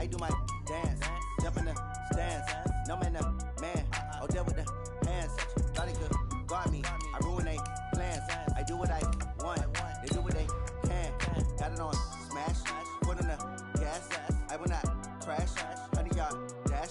I do my dance. Jump in the stands. No man, man. Oh, there with the hands. Thought he could guard me. I ruin they plans. I do what I want. They do what they can. Got it on smash. Put on the gas. I will not crash. 100-yard dash.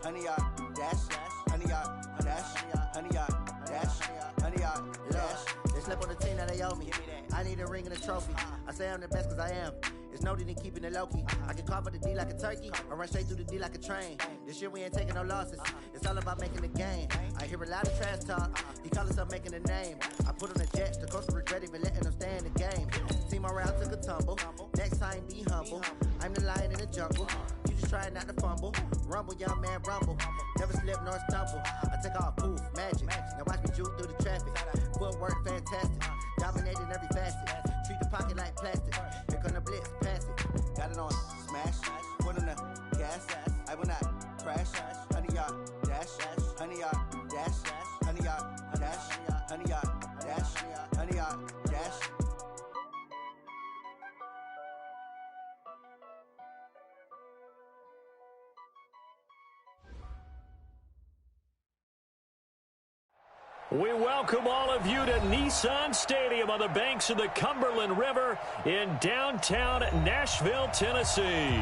100-yard dash. 100-yard dash. 100-yard dash. 100-yard dash. They slept on the team that they owe me. I need a ring and a trophy. I say I'm the best cause I am. It's noted in keeping it low-key. I can call for the D like a turkey, or run straight through the D like a train. This year we ain't taking no losses. It's all about making the game. I hear a lot of trash talk. He call himself making a name. I put on the Jets. The coach will regret even letting them stay in the game. Team around took a tumble. Next time be humble. I'm the lion in the jungle. You just trying not to fumble. Rumble, young man, rumble. Never slip nor stumble. I take off, poof, magic. Now watch me juke through the traffic. Footwork fantastic. Dominating every facet. Treat the pocket like plastic. Here come the blitz, pass it. Got it on smash. Put on the gas. I will not crash. 100-yard dash. 100-yard dash. 100-yard dash. 100-yard dash. 100-yard dash. We welcome all of you to Nissan Stadium on the banks of the Cumberland River in downtown Nashville, Tennessee.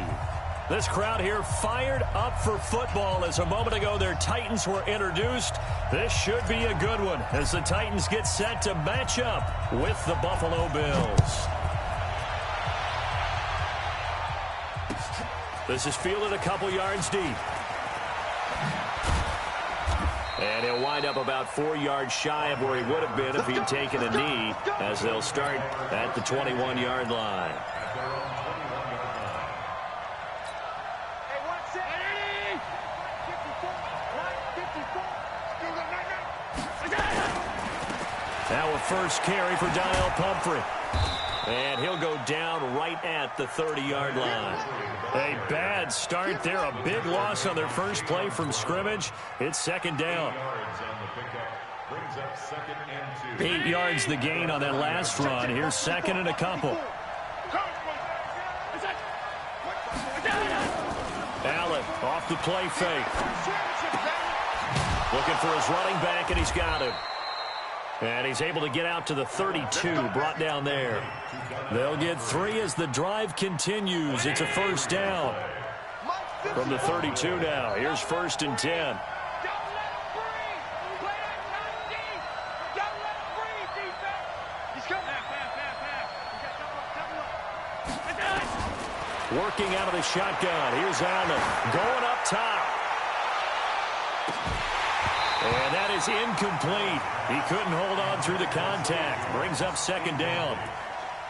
This crowd here fired up for football as a moment ago their Titans were introduced. This should be a good one as the Titans get set to match up with the Buffalo Bills. This is fielded a couple yards deep. And he'll wind up about 4 yards shy of where he would have been if he had taken a knee, as they'll start at the 21-yard line. Now a first carry for Donnell Pumphrey. And he'll go down right at the 30-yard line. A bad start there. A big loss on their first play from scrimmage. It's second down. 8 yards the gain on that last run. Here's second and a couple. Allen off the play fake. Looking for his running back, and he's got him. And he's able to get out to the 32, brought down there. They'll get 3 as the drive continues. It's a first down. From the 32 now, here's first and 10. Working out of the shotgun. Here's Allen going up top. And that is incomplete. He couldn't hold on through the contact. Brings up second down.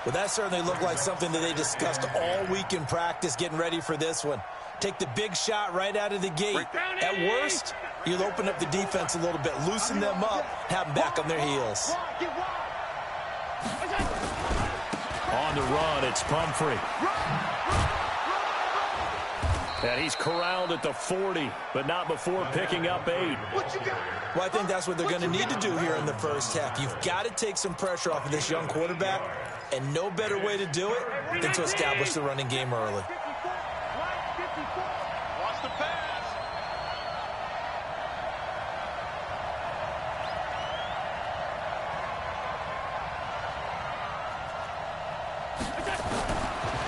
Well, that certainly looked like something that they discussed all week in practice getting ready for this one. Take the big shot right out of the gate. At worst, you'll open up the defense a little bit, loosen them up, have them back on their heels. On the run, it's Pumphrey. And he's corralled at the 40, but not before picking up 8. Well, I think that's what they're going to need to do here in the first half. You've got to take some pressure off of this young quarterback, and no better way to do it than to establish the running game early. Watch the pass.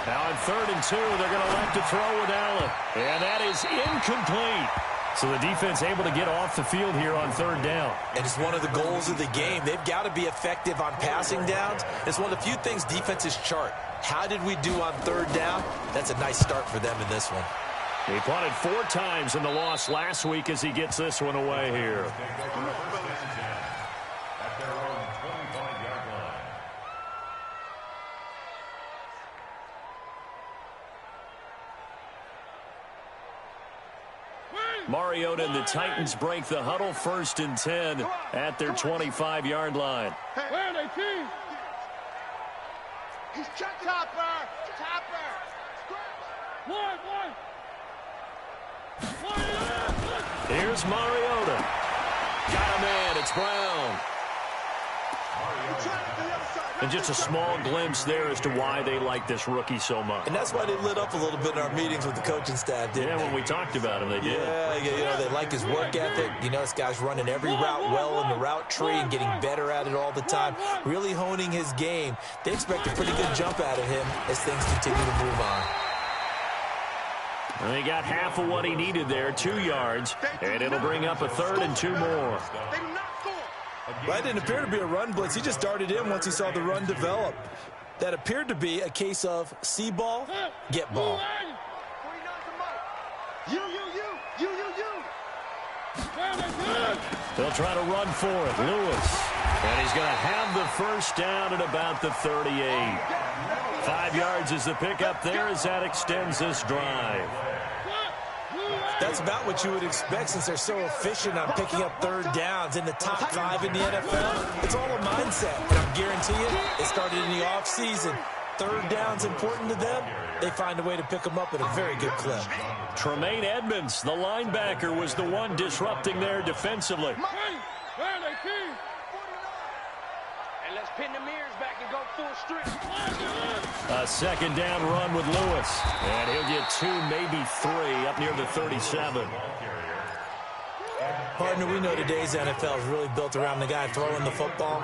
Now on 3rd and 2, they're going to elect to throw with Allen. And that is incomplete. So the defense able to get off the field here on 3rd down. And it's one of the goals of the game. They've got to be effective on passing downs. It's one of the few things defenses chart. How did we do on 3rd down? That's a nice start for them in this one. He punted 4 times in the loss last week as he gets this one away here. Mariota and the Titans break the huddle, 1st and 10 at their 25-yard line. Where are they, team? He's Topper! Topper! One! Here's Mariota. Got a man. It's Brown. And just a small glimpse there as to why they like this rookie so much. And that's why they lit up a little bit in our meetings with the coaching staff, didn't they? When we talked about him, they did. Yeah, they like his work ethic. You know, this guy's running every route well in the route tree and getting better at it all the time, really honing his game. They expect a pretty good jump out of him as things continue to move on. And he got half of what he needed there, 2 yards, and it'll bring up a 3rd and 2 more. That didn't appear to be a run blitz. He just darted in once he saw the run develop. That appeared to be a case of see ball, get ball. They'll try to run for it. Lewis. And he's going to have the first down at about the 38. 5 yards is the pickup there as that extends this drive. That's about what you would expect since they're so efficient on picking up 3rd downs in the top 5 in the NFL. It's all a mindset, and I'm guaranteeing it started in the offseason. 3rd down's important to them. They find a way to pick them up at a very good clip. Tremaine Edmonds, the linebacker, was the one disrupting there defensively. And let's pin the mirrors back and go full strength. A 2nd down run with Lewis. And he'll get 2, maybe 3, up near the 37. Partner, we know today's NFL is really built around the guy throwing the football.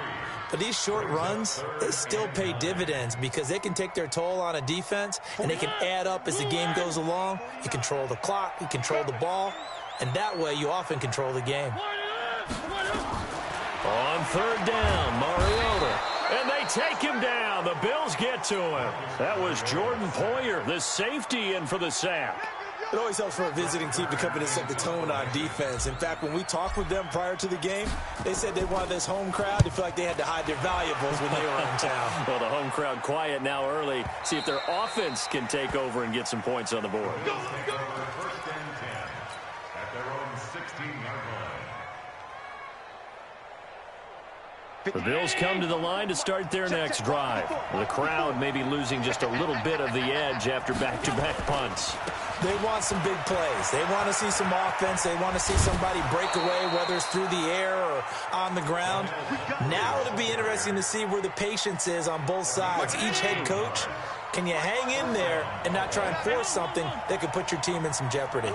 But these short runs, they still pay dividends because they can take their toll on a defense, and they can add up as the game goes along. You control the clock, you control the ball, and that way you often control the game. On 3rd down, Mariota. And they take him down. The Bills get to him. That was Jordan Poyer, the safety, in for the sack. It always helps for a visiting team to come in and set the tone on defense. In fact, when we talked with them prior to the game, they said they wanted this home crowd to feel like they had to hide their valuables when they were in town. Well, the home crowd quiet now early. See if their offense can take over and get some points on the board. First and 10 at their own 16-yard line. The Bills come to the line to start their next drive. The crowd may be losing just a little bit of the edge after back-to-back punts. They want some big plays. They want to see some offense. They want to see somebody break away, whether it's through the air or on the ground. Now it'll be interesting to see where the patience is on both sides. Each head coach, can you hang in there and not try and force something that could put your team in some jeopardy? On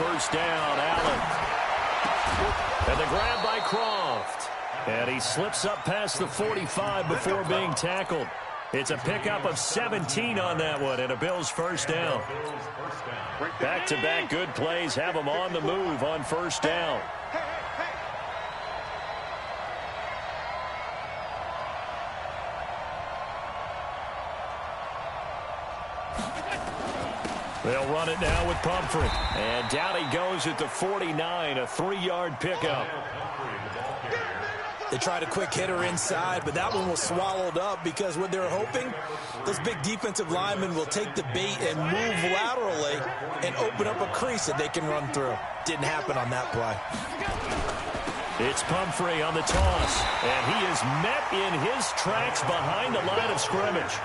1st down, Allen. And the grab by Croft. And he slips up past the 45 before being tackled. It's a pickup of 17 on that one and a Bills 1st down. Back-to-back good plays have them on the move on 1st down. They'll run it now with Pumphrey. And down he goes at the 49, a 3-yard pickup. They tried a quick hitter inside, but that one was swallowed up because what they're hoping, those big defensive linemen will take the bait and move laterally and open up a crease that they can run through. Didn't happen on that play. It's Pumphrey on the toss, and he is met in his tracks behind the line of scrimmage.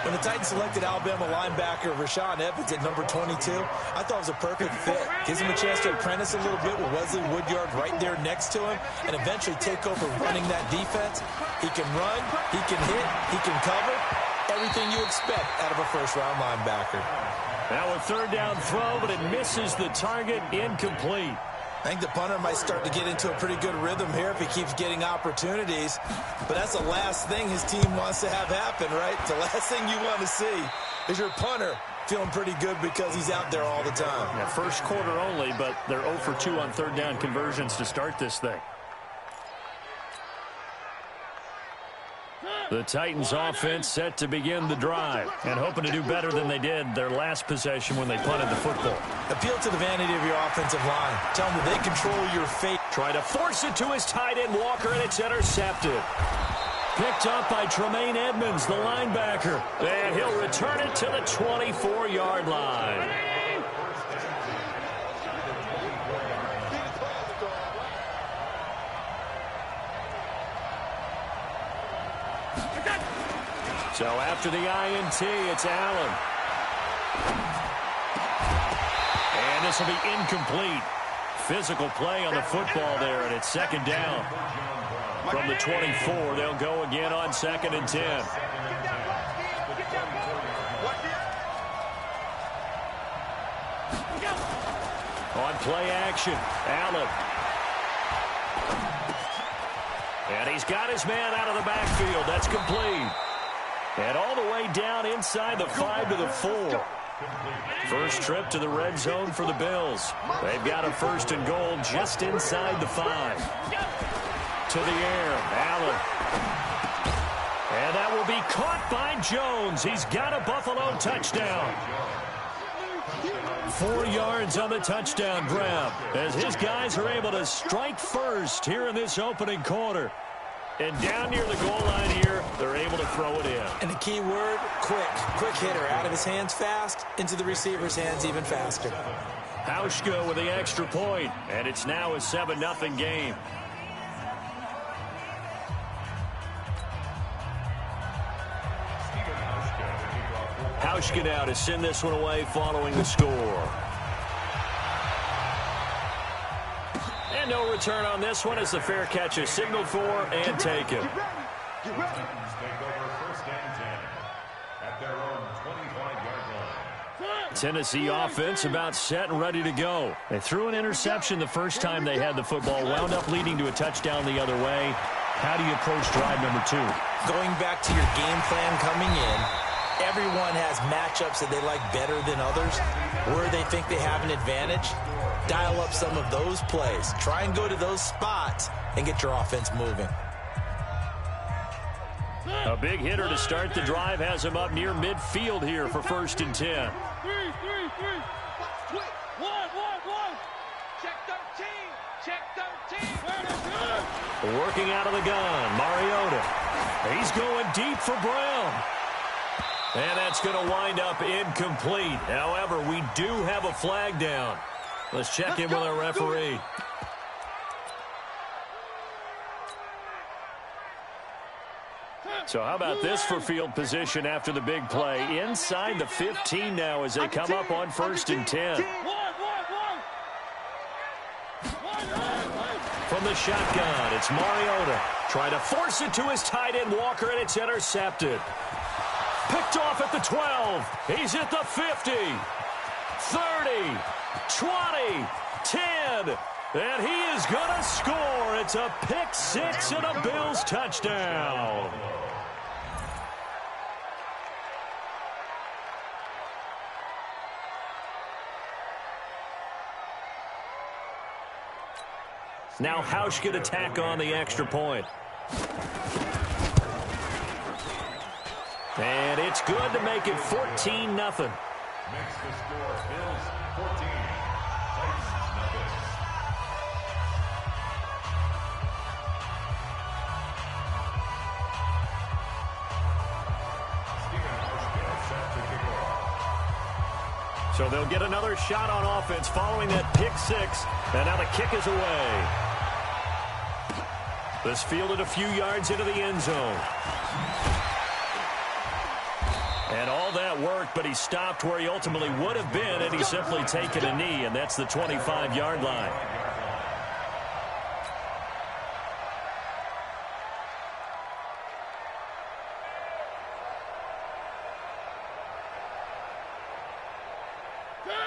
When the Titans selected Alabama linebacker Rashaan Evans at number 22, I thought it was a perfect fit. Gives him a chance to apprentice a little bit with Wesley Woodyard right there next to him and eventually take over running that defense. He can run, he can hit, he can cover. Everything you expect out of a first-round linebacker. Now a 3rd down throw, but it misses the target, incomplete. I think the punter might start to get into a pretty good rhythm here if he keeps getting opportunities. But that's the last thing his team wants to have happen, right? The last thing you want to see is your punter feeling pretty good because he's out there all the time. Yeah, 1st quarter only, but they're 0 for 2 on 3rd down conversions to start this thing. The Titans offense set to begin the drive and hoping to do better than they did their last possession when they punted the football. Appeal to the vanity of your offensive line. Tell them that they control your fate. Try to force it to his tight end Walker, and it's intercepted. Picked up by Tremaine Edmonds, the linebacker. And he'll return it to the 24-yard line. So after the INT, it's Allen. And this will be incomplete. physical play on the football there, and it's second down. From the 24, they'll go again on 2nd and 10. On play action, Allen. And he's got his man out of the backfield. That's complete. And all the way down inside the 5 to the 4. First trip to the red zone for the Bills. They've got a 1st and goal just inside the 5. To the air, Allen. And that will be caught by Jones. He's got a Buffalo touchdown. 4 yards on the touchdown grab as his guys are able to strike first here in this opening quarter. And down near the goal line here, they're able to throw it in. And the key word, quick. Quick hitter. Out of his hands fast, into the receiver's hands even faster. Hauschka with the extra point, and it's now a 7-0 game. Hauschka now to send this one away following the score. And no return on this one as the fair catch is signaled for and taken. Take over 1st and 10 at their own 25-yard line. Tennessee offense about set and ready to go. They threw an interception the first time they had the football, wound up leading to a touchdown the other way. How do you approach drive number 2? Going back to your game plan coming in, everyone has matchups that they like better than others, where they think they have an advantage. Dial up some of those plays. Try and go to those spots and get your offense moving. A big hitter to start the drive has him up near midfield here for 1st and 10. 3. One. Check 13. Check 13. Working out of the gun, Mariota. He's going deep for Brown. And that's going to wind up incomplete. However, we do have a flag down. Let's check in with our referee. So how about this for field position after the big play? Inside the 15 now as they come up on 1st and 10. From the shotgun, it's Mariota. Trying to force it to his tight end, Walker, and it's intercepted. Picked off at the 12. He's at the 50. 30. 20. 10. And he is going to score. It's a pick 6 and a Bills touchdown. Now Hauschka to tack on the extra point. And it's good to make it 14-0. Makes the score Bills 14, Titans nothing. Steven Hauschka set to kick off. So they'll get another shot on offense following that pick 6. And now the kick is away. This fielded a few yards into the end zone. And all that worked, but he stopped where he ultimately would have been, and he's simply taken a knee, and that's the 25-yard line.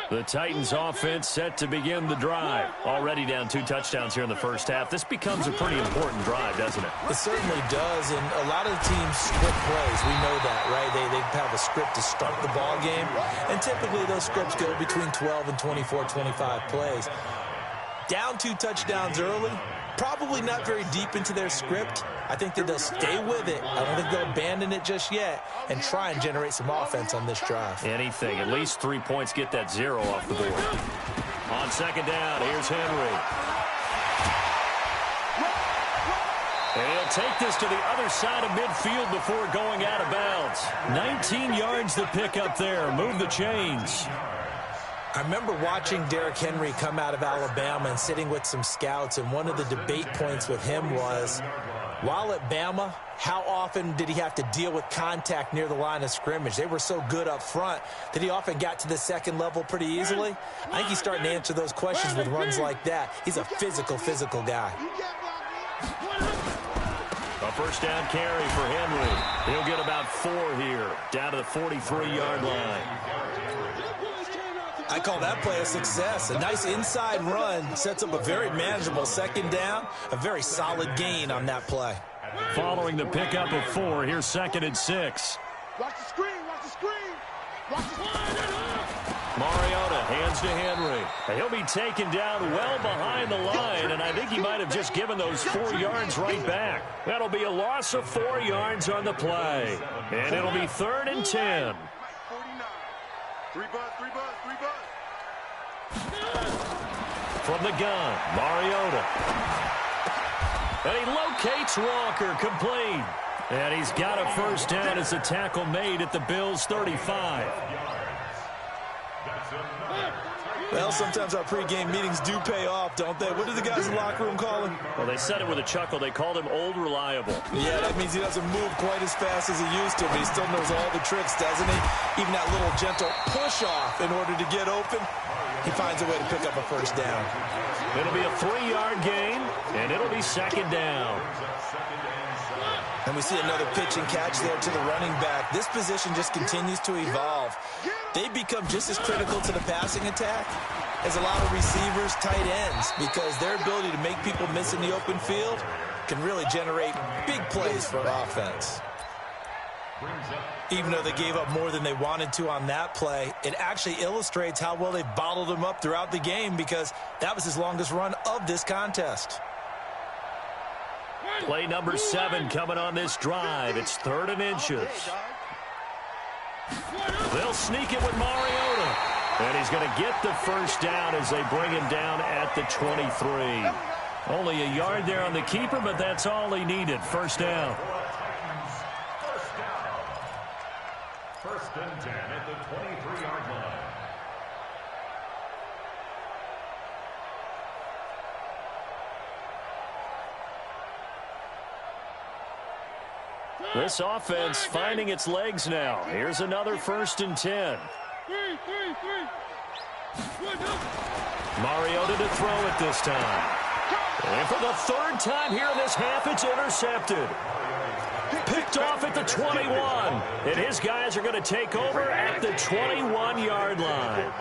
The Titans offense set to begin the drive. Already down 2 touchdowns here in the first half. This becomes a pretty important drive, doesn't it? It certainly does, and a lot of the teams script plays. We know that, right? They have a script to start the ball game, and typically those scripts go between 12 and 24, 25 plays. Down 2 touchdowns early, probably not very deep into their script. I think that they'll stay with it. I don't think they'll abandon it just yet and try and generate some offense on this drive. Anything. At least 3 points, get that 0 off the board. On second down, here's Henry. And he'll take this to the other side of midfield before going out of bounds. 19 yards to pick up there. Move the chains. I remember watching Derrick Henry come out of Alabama and sitting with some scouts, and one of the debate points with him was, While at Bama, how often did he have to deal with contact near the line of scrimmage? They were so good up front that he often got to the second level pretty easily. I think he's starting to answer those questions with runs like that. He's a physical guy. A first down carry for Henry. He'll get about 4 here, down to the 43-yard line. I call that play a success. A nice inside run sets up a very manageable second down, a very solid gain on that play. Following the pickup of 4, here's 2nd and 6. Watch the screen, watch the screen. Watch the Mariota hands to Henry. He'll be taken down well behind the line, and I think he might have just given those 4 yards right back. That'll be a loss of 4 yards on the play, and it'll be 3rd and 10. 3 buzz. From the gun, Mariota. And he locates Walker, complete. And he's got a first down as the tackle made at the Bills' 35. Well, sometimes our pregame meetings do pay off, don't they? What do the guys in the locker room call him? Well, they said it with a chuckle. They called him Old Reliable. Yeah, that means he doesn't move quite as fast as he used to, but he still knows all the tricks, doesn't he? Even that little gentle push-off in order to get open, he finds a way to pick up a first down. It'll be a 3-yard gain, and it'll be 2nd down. And we see another pitch and catch there to the running back. This position just continues to evolve. They become just as critical to the passing attack as a lot of receivers, tight ends, because their ability to make people miss in the open field can really generate big plays for offense. Even though they gave up more than they wanted to on that play, it actually illustrates how well they bottled him up throughout the game, because that was his longest run of this contest. Play number 7 coming on this drive. It's 3rd and inches. They'll sneak it with Mariota. And he's going to get the first down as they bring him down at the 23. Only a yard there on the keeper, but that's all he needed. First down. First and 10 at the 23-yard line. This offense finding its legs now. Here's another 1st and 10. Mariota to throw it this time. And for the 3rd time here in this half, it's intercepted. Picked off at the 21. And his guys are going to take over at the 21-yard line.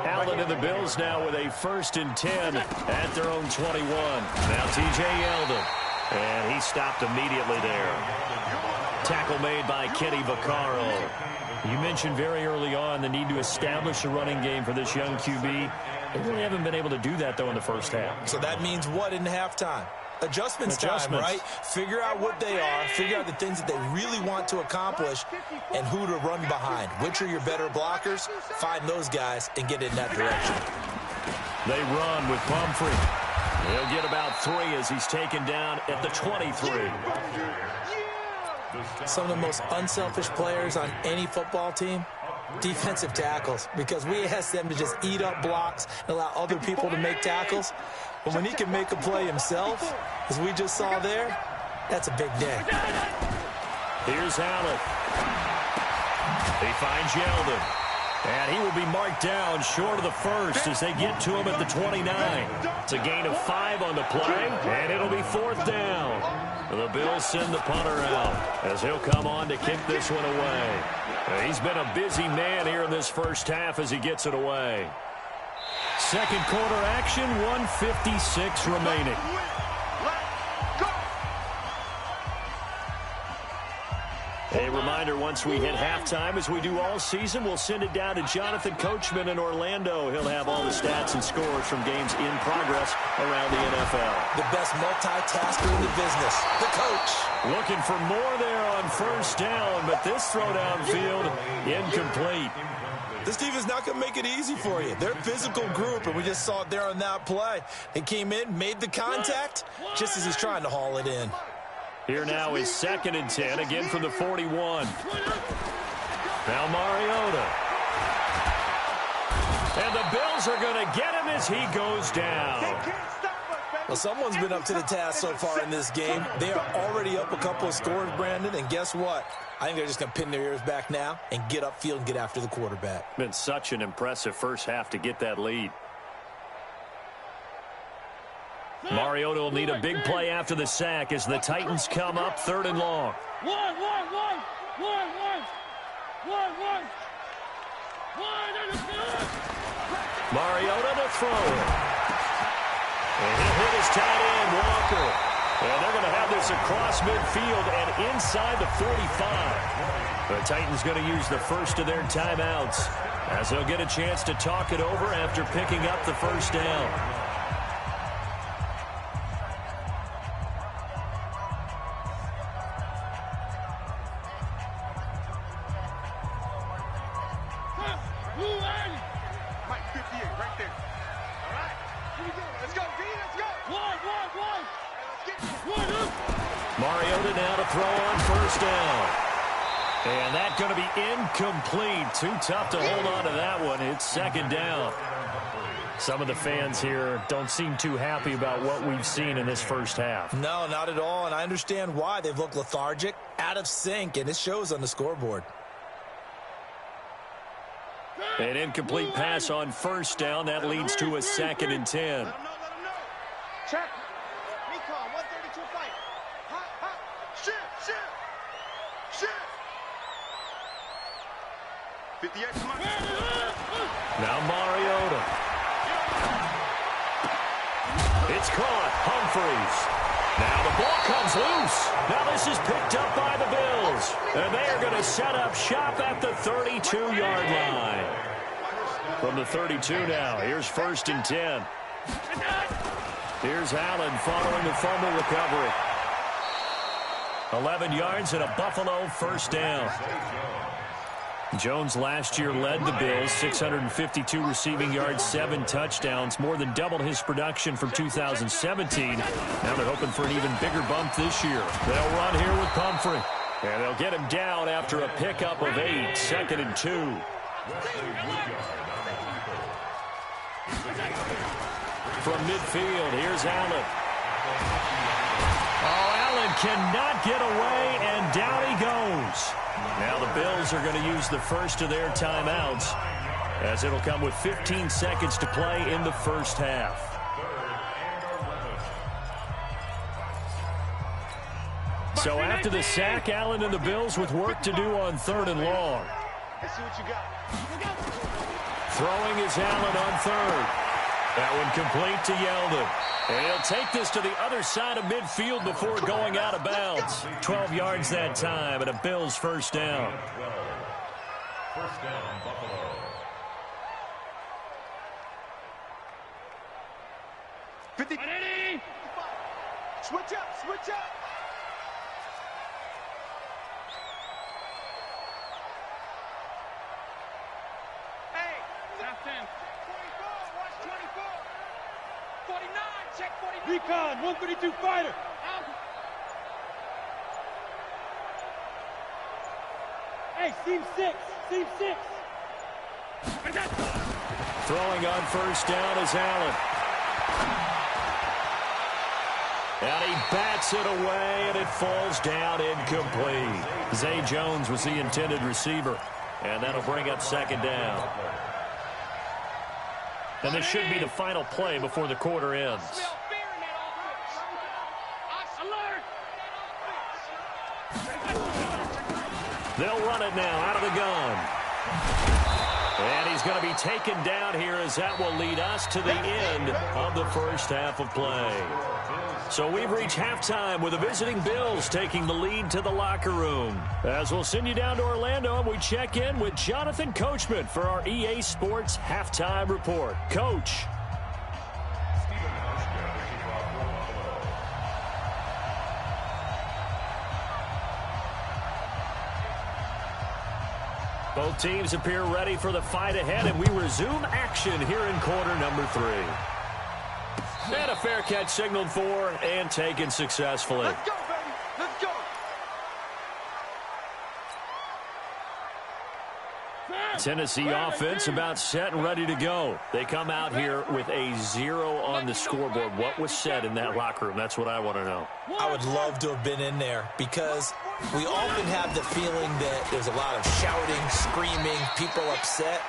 Allen and the Bills now with a 1st and 10 at their own 21. Now T.J. Yeldon. And he stopped immediately there. Tackle made by Kenny Vaccaro. You mentioned very early on the need to establish a running game for this young QB. They really haven't been able to do that, though, in the first half. So that means what in halftime? Adjustments time, right? Figure out what they are, figure out the things that they really want to accomplish, and who to run behind. Which are your better blockers? Find those guys and get in that direction. They run with Pumphrey. He'll get about 3 as he's taken down at the 23. Some of the most unselfish players on any football team, defensive tackles, because we ask them to just eat up blocks and allow other people to make tackles. But when he can make a play himself, as we just saw there, that's a big day. Here's Allen. He finds Yeldon. And he will be marked down short of the first as they get to him at the 29. It's a gain of 5 on the play, and it'll be 4th down. The Bills send the punter out as he'll come on to kick this one away. He's been a busy man here in this first half as he gets it away. Second quarter action, 1:56 remaining. A reminder, once we hit halftime, as we do all season, we'll send it down to Jonathan Coachman in Orlando. He'll have all the stats and scores from games in progress around the NFL. The best multitasker in the business, the coach. Looking for more there on first down, but this throw downfield incomplete. This defense not going to make it easy for you. They're a physical group, and we just saw it there on that play. They came in, made the contact, just as he's trying to haul it in. Here now is 2nd and 10, again from the 41. Now Mariota. And the Bills are going to get him as he goes down. Well, someone's been up to the task so far in this game. They are already up a couple of scores, Brandon, and guess what? I think they're just going to pin their ears back now and get upfield and get after the quarterback. Been such an impressive first half to get that lead. Mariota will need a big play after the sack as the Titans come up 3rd and long. One. Mariota to throw it. And he'll hit his tight end, Walker. And they're going to have this across midfield and inside the 45. The Titans going to use the first of their timeouts as they'll get a chance to talk it over after picking up the first down. Mike 58 right there. All right. Here we go. Let's go, D. Let's go. One. Let's get Mariota now to throw on first down. And that's going to be incomplete. Too tough to hold on to that one. It's 2nd down. Some of the fans here don't seem too happy about what we've seen in this first half. No, not at all, and I understand why. They've looked lethargic, out of sync, and it shows on the scoreboard. An incomplete pass on first down. That leads to a 2nd and 10. Let him know. Check. Recon, 132 fight. Hot. Shit. 58, come on. Now Mariota. It's caught. Humphreys. Now the ball comes loose. Now this is picked up by the Bills. And they are going to set up shop at the 32-yard line. From the 32 now, here's 1st and 10. Here's Allen following the fumble recovery. 11 yards and a Buffalo first down. Jones last year led the Bills, 652 receiving yards, 7 touchdowns, more than doubled his production from 2017. Now they're hoping for an even bigger bump this year. They'll run here with Pumphrey. And they'll get him down after a pickup of 8, 2nd and 2. From midfield, here's Allen. Oh, Allen cannot get away, and down he goes. Now the Bills are going to use the first of their timeouts, as it'll come with 15 seconds to play in the first half. So after the sack, Allen and the Bills with work to do on 3rd and long. Let's see what you got. Throwing is Allen on 3rd. That one complete to Yeldon. And he'll take this to the other side of midfield before going out of bounds. 12 yards that time and a Bills first down. First down, Buffalo. 50. Switch up. Hey, top 10. 24, watch 24. 49, check 49. Recon, 132 fighter. Hey, seam 6. Throwing on first down is Allen. And he bats it away, and it falls down incomplete. Zay Jones was the intended receiver, and that'll bring up 2nd down. And this should be the final play before the quarter ends. They'll run it now out of the gun. And he's going to be taken down here, as that will lead us to the end of the first half of play. So we've reached halftime with the visiting Bills taking the lead to the locker room. As we'll send you down to Orlando, and we check in with Jonathan Coachman for our EA Sports Halftime Report. Coach. Both teams appear ready for the fight ahead, and we resume action here in quarter number 3. And a fair catch signaled for and taken successfully. Let's go, baby. Let's go. Tennessee offense about set and ready to go. They come out here with a 0 on the scoreboard. What was said in that locker room? That's what I want to know. I would love to have been in there because we often have the feeling that there's a lot of shouting, screaming, people upset.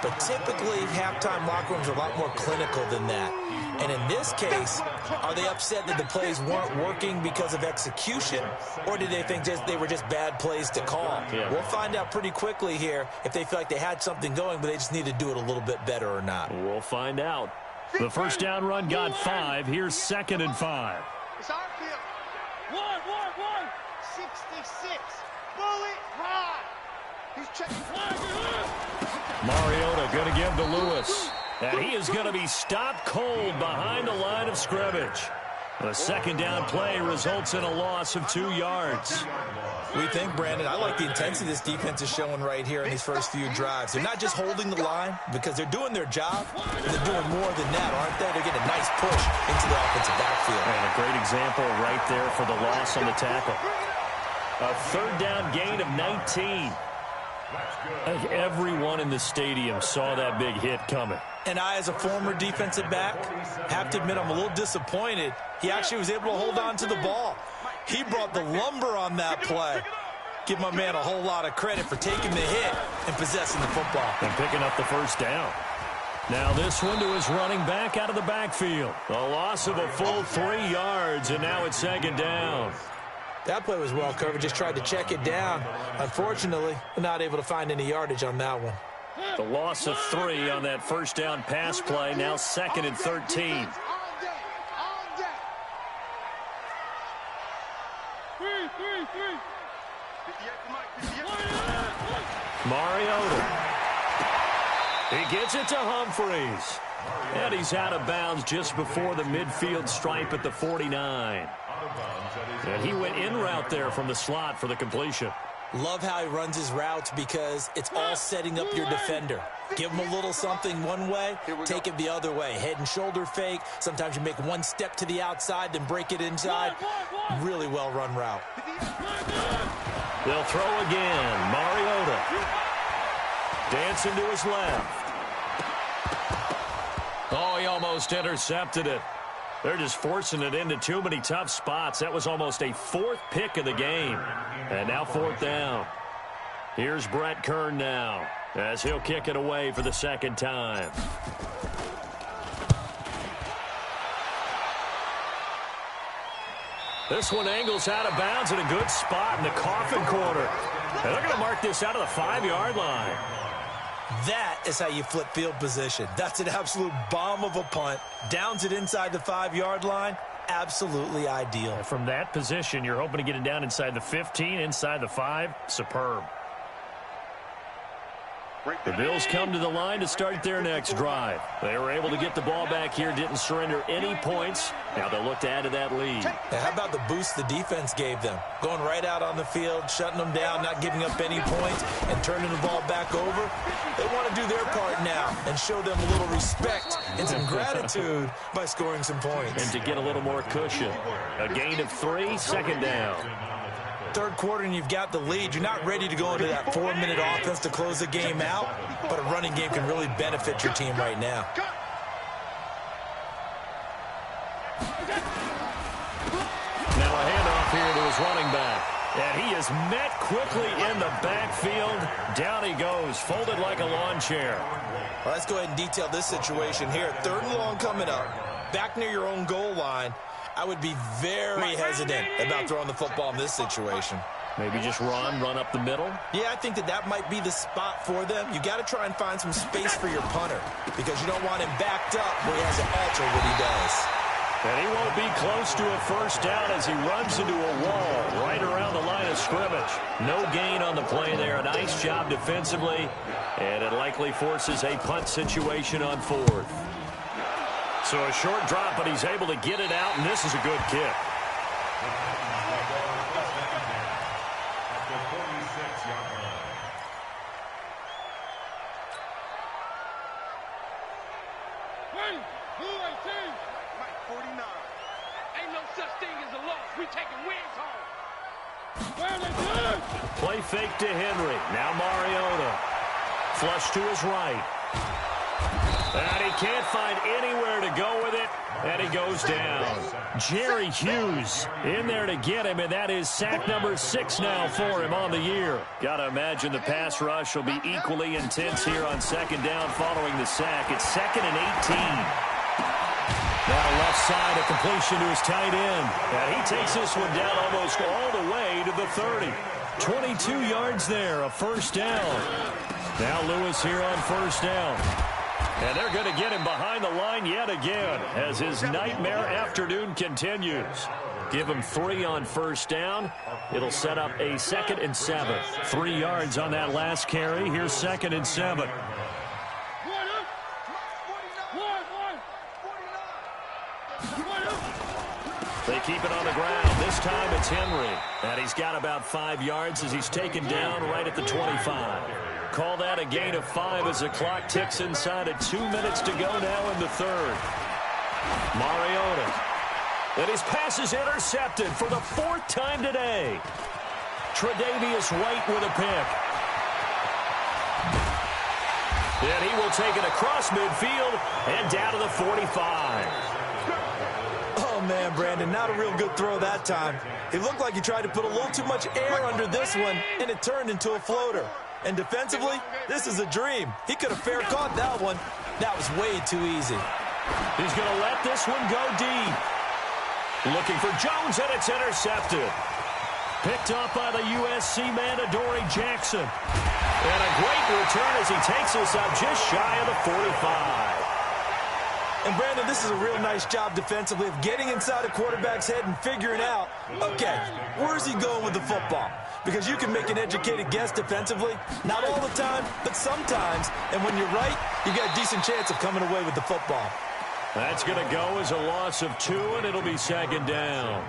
But typically, halftime locker rooms are a lot more clinical than that. And in this case, are they upset that the plays weren't working because of execution? Or did they think they were just bad plays to call? Yeah. We'll find out pretty quickly here if they feel like they had something going, but they just need to do it a little bit better or not. We'll find out. The first down run got 5. Here's 2nd and 5. It's our field. One. 66. Bullet high. He's checking. Mariota going to give to Lewis. And he is going to be stopped cold behind the line of scrimmage. The second down play results in a loss of 2 yards. We think, Brandon, I like the intensity this defense is showing right here in these first few drives. They're not just holding the line because they're doing their job. They're doing more than that, aren't they? They're getting a nice push into the offensive backfield. And a great example right there for the loss on the tackle. A third down gain of 19. I think everyone in the stadium saw that big hit coming. And I, as a former defensive back, have to admit I'm a little disappointed. He actually was able to hold on to the ball. He brought the lumber on that play. Give my man a whole lot of credit for taking the hit and possessing the football. And picking up the first down. Now this one to his running back out of the backfield. A loss of a full 3 yards, and now it's 2nd down. That play was well covered. Just tried to check it down. Unfortunately, not able to find any yardage on that one. The loss of 3 on that first down pass play. Now 2nd and 13. Mariota. He gets it to Humphreys. And he's out of bounds just before the midfield stripe at the 49. And he went in route there from the slot for the completion. Love how he runs his routes because it's all setting up your defender. Give him a little something one way, take it the other way. Head and shoulder fake. Sometimes you make one step to the outside, then break it inside. Really well-run route. They'll throw again. Mariota. Dancing to his left. Oh, he almost intercepted it. They're just forcing it into too many tough spots. That was almost a 4th pick of the game. And now 4th down. Here's Brett Kern now as he'll kick it away for the 2nd time. This one angles out of bounds in a good spot in the coffin corner. And they're going to mark this out of the 5-yard line. That is how you flip field position. That's an absolute bomb of a punt. Downs it inside the 5-yard line. Absolutely ideal. From that position, you're hoping to get it down inside the 15, inside the 5. Superb. The Bills come to the line to start their next drive. They were able to get the ball back here, didn't surrender any points. Now they'll look to add to that lead. Now, how about the boost the defense gave them? Going right out on the field, shutting them down, not giving up any points, and turning the ball back over. They want to do their part now and show them a little respect and some gratitude by scoring some points. And to get a little more cushion. A gain of 3, 2nd down. Third quarter and you've got the lead. You're not ready to go into that 4-minute offense to close the game out, but a running game can really benefit your team right now. Now a handoff here to his running back. And he is met quickly in the backfield. Down he goes, folded like a lawn chair. Well, let's go ahead and detail this situation here. 3rd and long coming up. Back near your own goal line. I would be very hesitant about throwing the football in this situation. Maybe just run up the middle? Yeah, I think that might be the spot for them. You got to try and find some space for your punter because you don't want him backed up where he has to alter what he does. And he won't be close to a first down as he runs into a wall right around the line of scrimmage. No gain on the play there. A nice job defensively, and it likely forces a punt situation on 4th. So a short drop, but he's able to get it out, and this is a good kick. Play fake to Henry. Now Mariota. Flush to his right. And he can't find anywhere to go with it, and he goes down. Jerry Hughes in there to get him, and that is sack number 6 now for him on the year. Got to imagine the pass rush will be equally intense here on second down following the sack. It's 2nd and 18. Now left side, a completion to his tight end. And he takes this one down almost all the way to the 30. 22 yards there, a first down. Now Lewis here on first down. And they're going to get him behind the line yet again as his nightmare afternoon continues. Give him 3 on first down. It'll set up a 2nd and 7. 3 yards on that last carry. Here's 2nd and 7. They keep it on the ground. This time it's Henry. And he's got about 5 yards as he's taken down right at the 25. Call that a gain of 5 as the clock ticks inside at 2 minutes to go now in the third. Mariota. And his pass is intercepted for the 4th time today. Tre'Davious White with a pick. And he will take it across midfield and down to the 45. Oh, man, Brandon, not a real good throw that time. It looked like he tried to put a little too much air under this one, and it turned into a floater. And defensively, this is a dream. He could have fair caught that one. That was way too easy. He's going to let this one go deep. Looking for Jones, and it's intercepted. Picked up by the USC man, Adoree Jackson. And a great return as he takes us up just shy of the 45. And, Brandon, this is a real nice job defensively of getting inside a quarterback's head and figuring out, okay, where's he going with the football? Because you can make an educated guess defensively, not all the time, but sometimes. And when you're right, you got a decent chance of coming away with the football. That's going to go as a loss of 2, and it'll be 2nd down.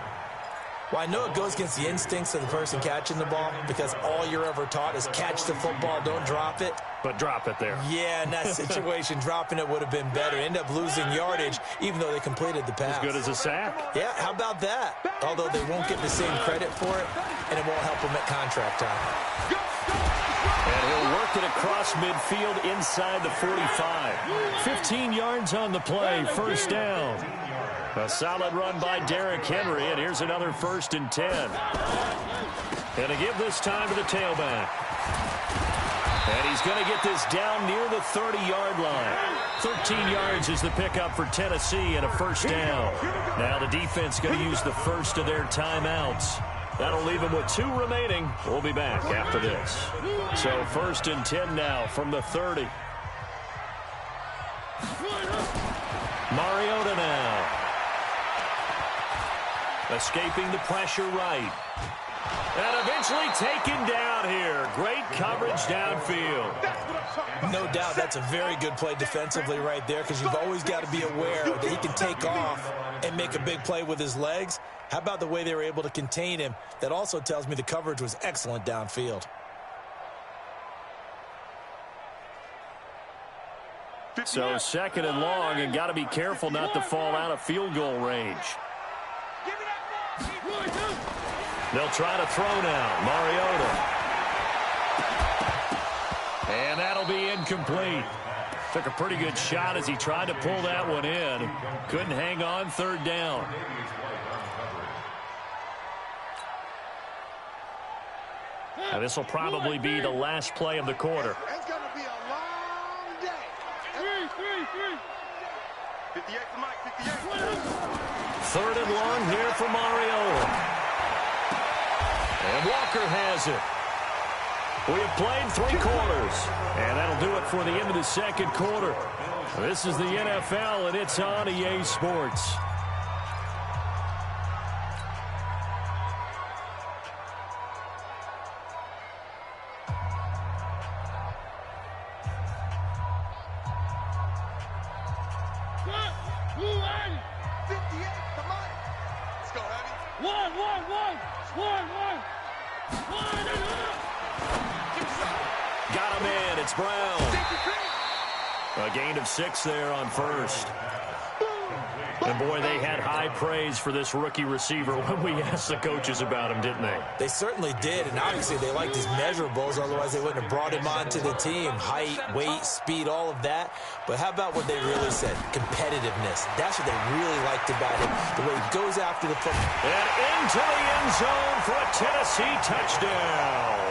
Well, I know it goes against the instincts of the person catching the ball because all you're ever taught is catch the football, don't drop it. But drop it there. Yeah, in that situation, dropping it would have been better. End up losing yardage, even though they completed the pass. As good as a sack. Yeah, how about that? Although they won't get the same credit for it, and it won't help them at contract time. And he'll work it across midfield inside the 45. 15 yards on the play, first down. A solid run by Derrick Henry, and here's another 1st and 10. And to give this time to the tailback. And he's going to get this down near the 30-yard line. 13 yards is the pickup for Tennessee and a first down. Now the defense going to use the first of their timeouts. That'll leave them with 2 remaining. We'll be back after this. So 1st and 10 now from the 30. Mariota now. Escaping the pressure right. And eventually taken down here. Great coverage downfield. No doubt that's a very good play defensively right there because you've always got to be aware that he can take off and make a big play with his legs. How about the way they were able to contain him? That also tells me the coverage was excellent downfield. So 2nd and long, and got to be careful not to fall out of field goal range. They'll try to throw now. Mariota. And that'll be incomplete. Took a pretty good shot as he tried to pull that one in. Couldn't hang on, 3rd down. Now this will probably be the last play of the quarter. It's going to be a long day. 58 to Mike, 58. 3rd and long here for Mariota. And Walker has it. We have played 3 quarters. And that'll do it for the end of the 2nd quarter. This is the NFL, and it's on EA Sports. Got him in. It's Brown. A gain of 6 there on first. And, boy, they had high praise for this rookie receiver when we asked the coaches about him, didn't they? They certainly did, and obviously they liked his measurables. Otherwise, they wouldn't have brought him onto the team. Height, weight, speed, all of that. But how about what they really said? Competitiveness. That's what they really liked about him, the way he goes after the football. And into the end zone for a Tennessee touchdown.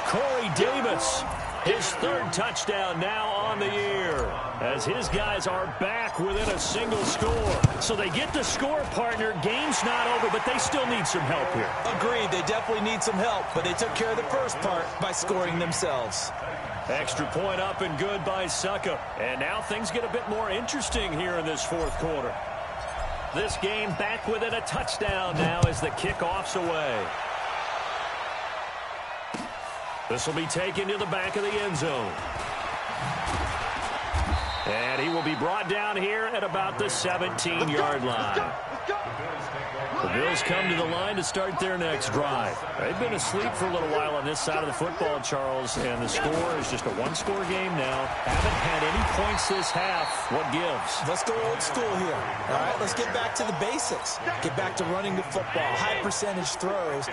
Corey Davis, his third touchdown now on the year, as his guys are back within a single score. So they get the score, partner. Game's not over, but they still need some help here. Agreed, they definitely need some help, but they took care of the first part by scoring themselves. Extra point up and good by Suckup. And now things get a bit more interesting here in this fourth quarter. This game back within a touchdown now as the kickoff's away. This will be taken to the back of the end zone. And he will be brought down here at about the 17-yard line. The Bills come to the line to start their next drive. They've been asleep for a little while on this side of the football, Charles, and the score is just a one-score game now. Haven't had any points this half. What gives? Let's go old school here. All right, let's get back to the basics. Get back to running the football, high percentage throws.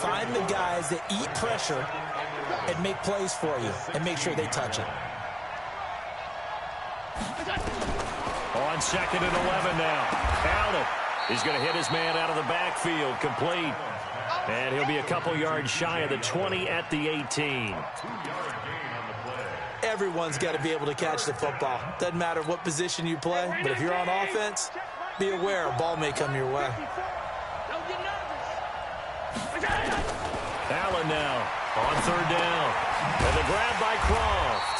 Find the guys that eat pressure and make plays for you and make sure they touch it. On 2nd and 11 now. Count it. He's going to hit his man out of the backfield. Complete. And he'll be a couple yards shy of the 20 at the 18. Everyone's got to be able to catch the football. Doesn't matter what position you play, but if you're on offense, be aware a ball may come your way. Allen now on 3rd down. And the grab by Croft.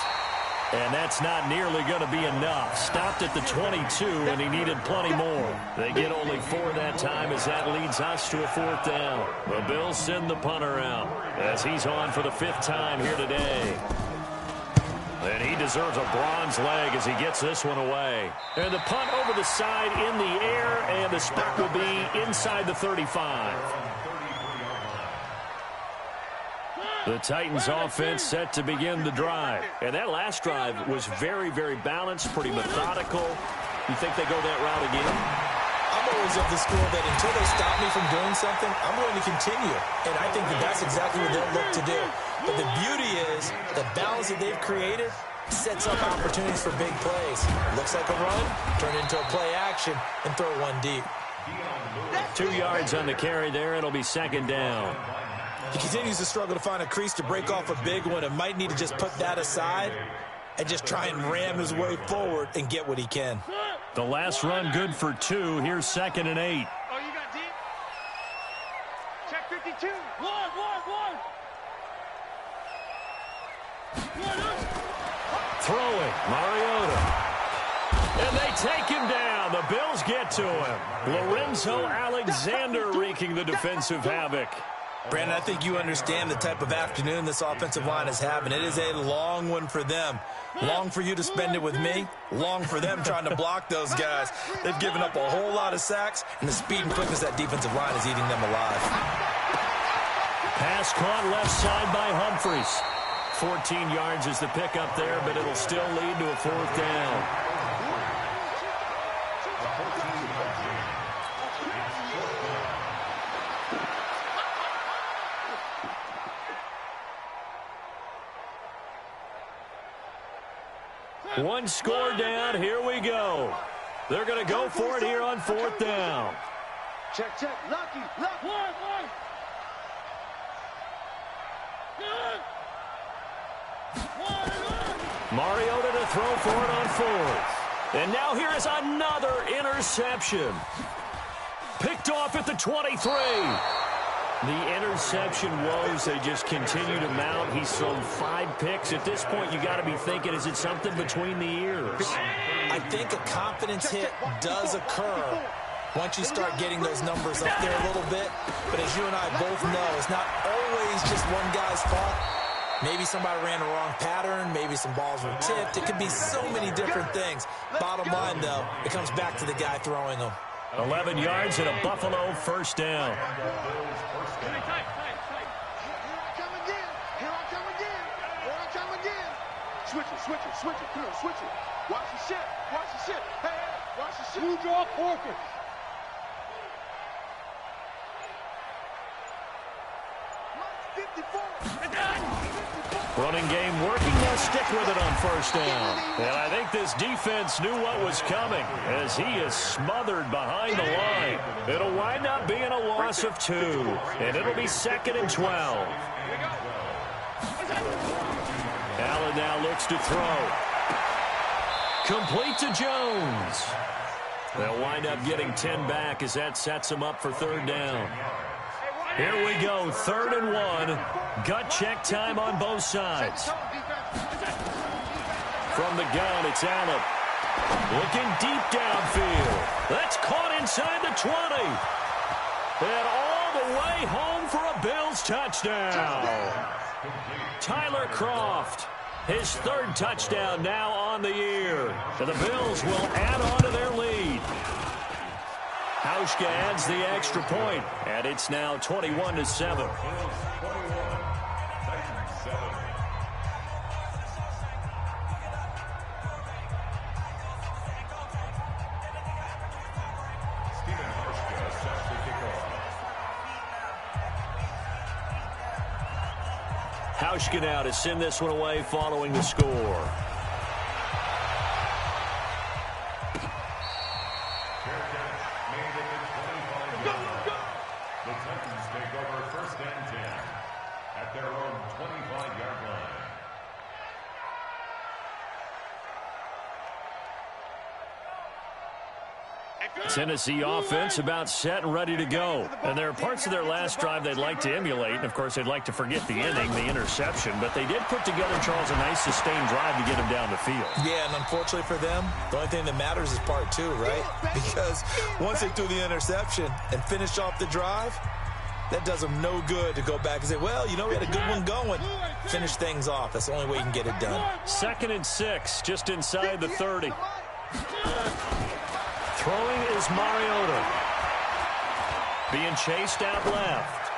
And that's not nearly going to be enough. Stopped at the 22, and he needed plenty more. They get only 4 that time as that leads us to a 4th down. The Bills send the punter out as he's on for the 5th time here today. And he deserves a bronze leg as he gets this one away. And the punt over the side in the air, and the spot will be inside the 35. The Titans offense set to begin the drive. And that last drive was very, very balanced, pretty methodical. You think they go that route again? I'm always of the school that until they stop me from doing something, I'm going to continue. And I think that that's exactly what they'll look to do. But the beauty is the balance that they've created sets up opportunities for big plays. Looks like a run, turn into a play action, and throw one deep. 2 yards on the carry there. It'll be 2nd down. He continues to struggle to find a crease to break off a big one and might need to just put that aside and just try and ram his way forward and get what he can. The last run good for 2. Here's 2nd and 8. Oh, you got deep? Check 52. One. Throwing, Mariota. And they take him down. The Bills get to him. Lorenzo Alexander wreaking the defensive havoc. Brandon, I think you understand the type of afternoon this offensive line is having. It is a long one for them. Long for you to spend it with me. Long for them trying to block those guys. They've given up a whole lot of sacks, and the speed and quickness of that defensive line is eating them alive. Pass caught left side by Humphries. 14 yards is the pickup there, but it'll still lead to a 4th down. One score down. Here we go. They're going to go for it here on 4th down. Check. Lucky. One. Mariota to throw for it on 4th. And now here is another interception. Picked off at the 23. The interception woes, they just continue to mount. He's thrown 5 picks. At this point, you got to be thinking, is it something between the ears? I think a confidence hit does occur once you start getting those numbers up there a little bit. But as you and I both know, it's not always just one guy's fault. Maybe somebody ran the wrong pattern. Maybe some balls were tipped. It could be so many different things. Bottom line, though, it comes back to the guy throwing them. 11 yards and a Buffalo 1st down. Switch it. Come on, switch it. Watch the shit. Hey, watch the shit. You draw focus. Running game working. They'll stick with it on first down. And I think this defense knew what was coming as he is smothered behind the line. It'll wind up being a loss of 2. And it'll be 2nd and 12. Allen now looks to throw. Complete to Jones. They'll wind up getting 10 back as that sets him up for 3rd down. Here we go, 3rd and 1. Gut check time on both sides. From the gun, it's Allen. Looking deep downfield. That's caught inside the 20. And all the way home for a Bills touchdown. Tyler Kroft, his 3rd touchdown now on the year. And the Bills will add on to their lead. Hauschka adds the extra point, and it's now 21-7. Hauschka now to send this one away following the score. Tennessee offense about set and ready to go. And there are parts of their last drive they'd like to emulate. And, of course, they'd like to forget the inning, the interception. But they did put together, Charles, a nice sustained drive to get them down the field. Yeah, and unfortunately for them, the only thing that matters is part 2, right? Because once they threw the interception and finished off the drive, that does them no good to go back and say, well, you know, we had a good one going. Finish things off. That's the only way you can get it done. 2nd and 6, just inside the 30. Throwing is Mariota. Being chased out left.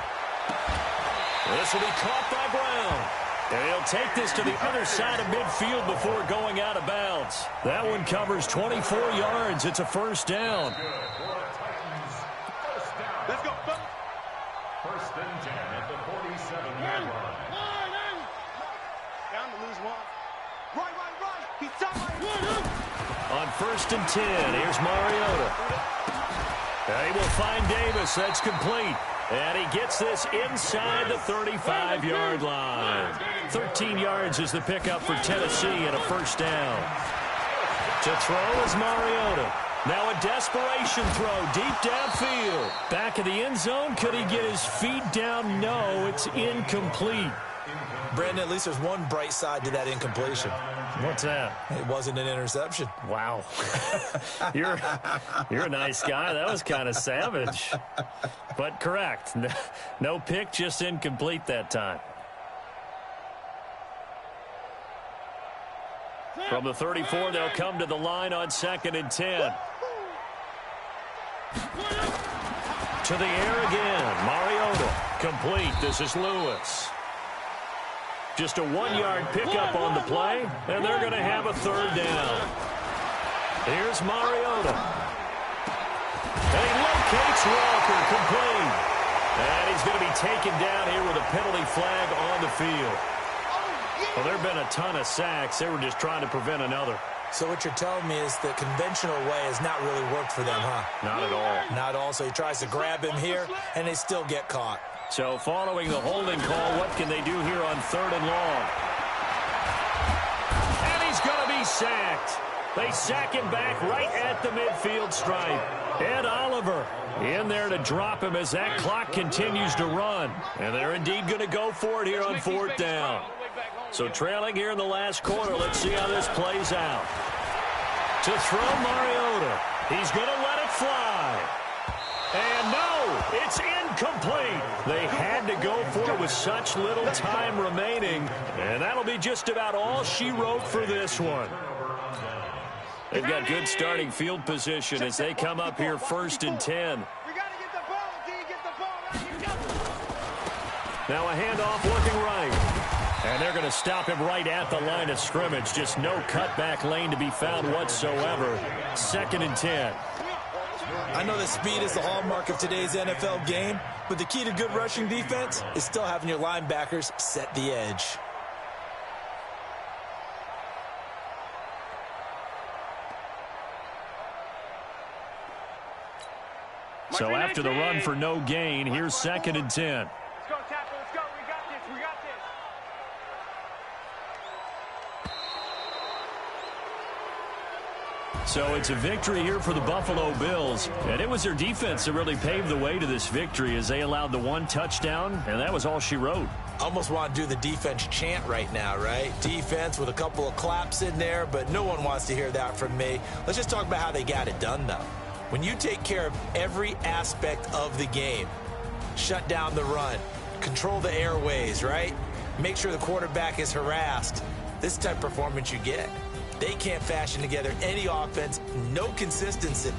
This will be caught by Brown. And he'll take this to the other side of midfield before going out of bounds. That one covers 24 yards. It's a 1st down. Let's go. 1st and 10 at the 47-yard line. Down to lose 1. Right. He's down. On 1st and 10, here's Mariota. And he will find Davis. That's complete. And he gets this inside the 35-yard line. 13 yards is the pickup for Tennessee and a 1st down. To throw is Mariota. Now a desperation throw deep downfield. Back of the end zone. Could he get his feet down? No, it's incomplete. Brandon, at least there's one bright side to that incompletion. What's that? It wasn't an interception. Wow. You're a nice guy. That was kind of savage. But correct. No pick, just incomplete that time. From the 34, they'll come to the line on 2nd and 10. To the air again. Mariota. Complete. This is Lewis. Just a 1-yard pickup on the play, and they're going to have a 3rd down. Here's Mariota. And he locates Walker, complete. And he's going to be taken down here with a penalty flag on the field. Well, there have been a ton of sacks. They were just trying to prevent another. So what you're telling me is the conventional way has not really worked for them, huh? Not at all. Not at all. So he tries to grab him here, and they still get caught. So following the holding call, what can they do here on 3rd and long? And he's going to be sacked. They sack him back right at the midfield stripe. Ed Oliver in there to drop him as that clock continues to run. And they're indeed going to go for it here on 4th down. So trailing here in the last quarter, let's see how this plays out. To throw Mariota. He's going to let it fly. And no, it's incomplete. They had to go for it with such little time remaining. And that'll be just about all she wrote for this one. They've got good starting field position as they come up here 1st and 10. Now a handoff looking right. And they're going to stop him right at the line of scrimmage. Just no cutback lane to be found whatsoever. 2nd and 10. I know that speed is the hallmark of today's NFL game, but the key to good rushing defense is still having your linebackers set the edge. So after the run for no gain, here's 2nd and 10. Let's go, Tackle. Let's go. We got this. We got this. So it's a victory here for the Buffalo Bills. And it was their defense that really paved the way to this victory as they allowed the 1 touchdown, and that was all she wrote. Almost want to do the defense chant right now, right? Defense with a couple of claps in there, but no one wants to hear that from me. Let's just talk about how they got it done, though. When you take care of every aspect of the game, shut down the run, control the airways, right? Make sure the quarterback is harassed. This type of performance you get. They can't fashion together any offense, no consistency.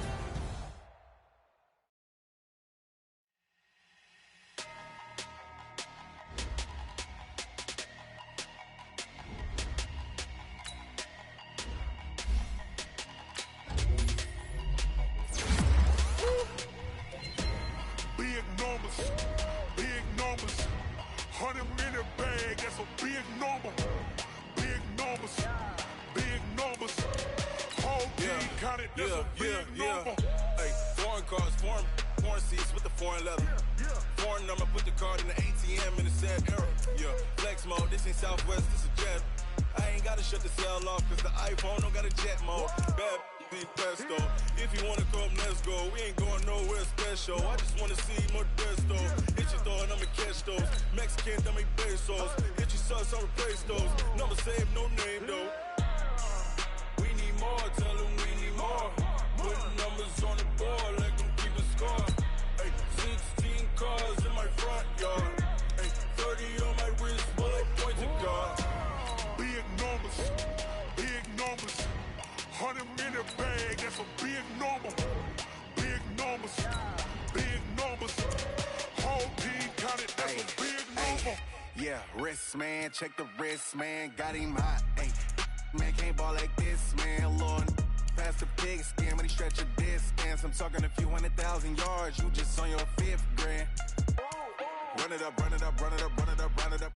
Big numbers, 100 in a bag, that's a big number. Big numbers, whole team counted, that's a big number. Hey, foreign cars, foreign seats with the foreign leather. Foreign number, put the card in the ATM in the sad era. Yeah, flex mode, this ain't Southwest, this a jet. I ain't gotta shut the cell off, cause the iPhone don't got a jet mode. Bad be presto. If you wanna come, let's go. We ain't going nowhere special. I just wanna see more Modesto. Hit your thought, I'ma catch those. Mexican, dummy pesos. Hit your sus, I'll replace those. Number saved, no name though. We need more, tell them we need more. Putting numbers on the board, like them keep a score. Hey, 16 cars in my front yard. Hey, 30 on my wrist, bullet point to God. Big numbers, 100 in a bag, that's a big number. Big numbers, whole team counted, that's a big number. Yeah, wrist, man, check the wrist, man, got him hot, ayy. Man, can't ball like this, man, Lord. Past the pig skin, when he stretch a distance. I'm talking a few 100,000 yards, you just on your 5th grand. Run it up, run it up, run it up, run it up, run it up.